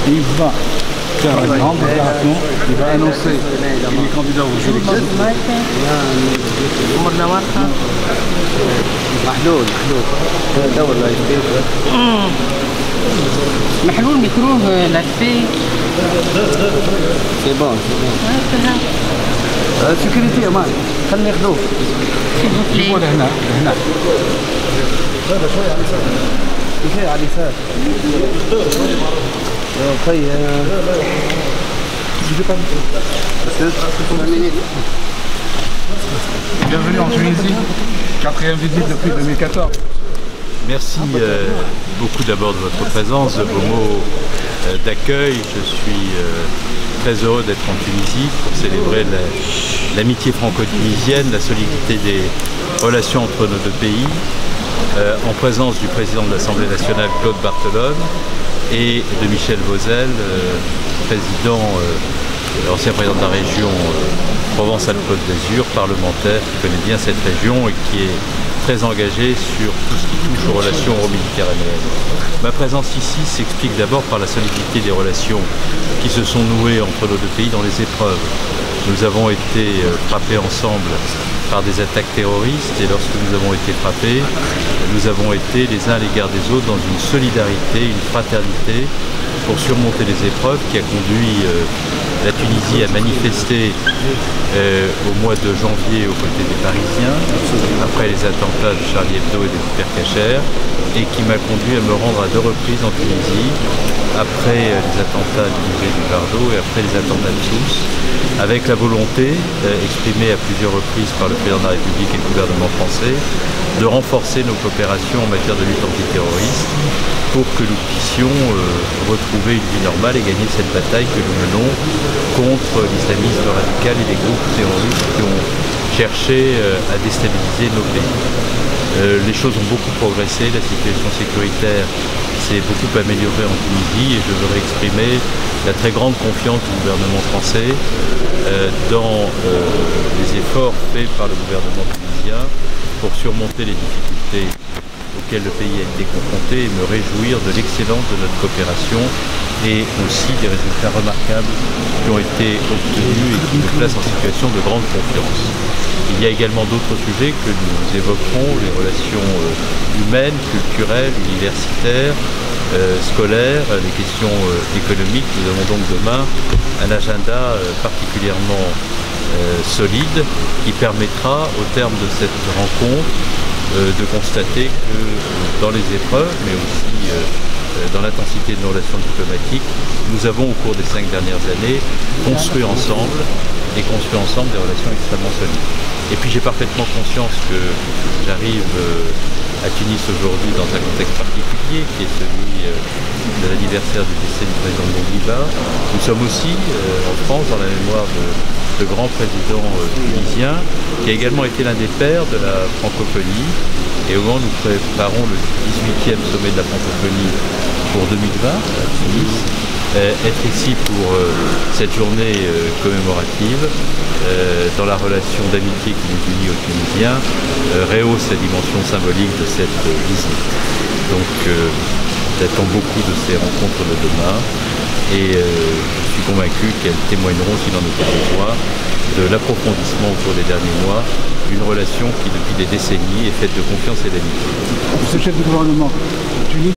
il va faire la grande déclaration, il va annoncer qu'il est candidat aux élections. محلول ميكروه لفي سي بون سيكوريتي امان خلينا ياخذوه جيبوه لهنا لهنا شويه على اليسار طيب Bienvenue en Tunisie, 4e visite depuis 2014. Merci beaucoup d'abord de votre présence, de vos mots d'accueil. Je suis très heureux d'être en Tunisie pour célébrer l'amitié franco-tunisienne, la solidité des relations entre nos deux pays, en présence du président de l'Assemblée nationale Claude Barthelone et de Michel Vauzel, l'ancien président de la région Provence-Alpes-Côte d'Azur, parlementaire qui connaît bien cette région et qui est très engagé sur tout ce qui touche aux relations euro-méditerranéennes. Ma présence ici s'explique d'abord par la solidité des relations qui se sont nouées entre nos deux pays dans les épreuves. Nous avons été frappés ensemble par des attaques terroristes et lorsque nous avons été frappés, nous avons été les uns à l'égard des autres dans une solidarité, une fraternité pour surmonter les épreuves qui a conduit la Tunisie à manifester au mois de janvier aux côtés des Parisiens, après les attentats de Charlie Hebdo et de Hypercacher, et qui m'a conduit à me rendre à 2 reprises en Tunisie, après les attentats du musée du Bardo et après les attentats de Sousse, avec la volonté exprimée à plusieurs reprises par le président de la République et le gouvernement français de renforcer nos coopérations en matière de lutte antiterroriste pour que nous puissions retrouver une vie normale et gagner cette bataille que nous menons contre l'islamisme radical et les groupes terroristes qui ont cherché à déstabiliser nos pays. Les choses ont beaucoup progressé, la situation sécuritaire s'est beaucoup améliorée en Tunisie et je voudrais exprimer la très grande confiance du gouvernement français dans les efforts faits par le gouvernement tunisien pour surmonter les difficultés auxquelles le pays a été confronté et me réjouir de l'excellence de notre coopération et aussi des résultats remarquables qui ont été obtenus et qui nous placent en situation de grande confiance. Il y a également d'autres sujets que nous évoquerons, les relations humaines, culturelles, universitaires, scolaires, les questions économiques. Nous avons donc demain un agenda particulièrement solide qui permettra au terme de cette rencontre de constater que dans les épreuves, mais aussi dans l'intensité de nos relations diplomatiques, nous avons au cours des 5 dernières années construit ensemble des relations extrêmement solides. Et puis j'ai parfaitement conscience que j'arrive à Tunis aujourd'hui dans un contexte particulier qui est celui de l'anniversaire du décès du président Bourguiba. Nous sommes aussi en France dans la mémoire de grands présidents tunisiens qui a également été l'un des pères de la francophonie. Et au moment où nous préparons le 18e sommet de la francophonie pour 2020 à Tunis, être ici pour cette journée commémorative dans la relation d'amitié qui nous unit aux Tunisiens rehausse la dimension symbolique de cette visite. Donc j'attends beaucoup de ces rencontres de demain et je suis convaincu qu'elles témoigneront, s'il en était besoin, de l'approfondissement au cours des derniers mois d'une relation qui depuis des décennies est faite de confiance et d'amitié. Monsieur le chef du gouvernement,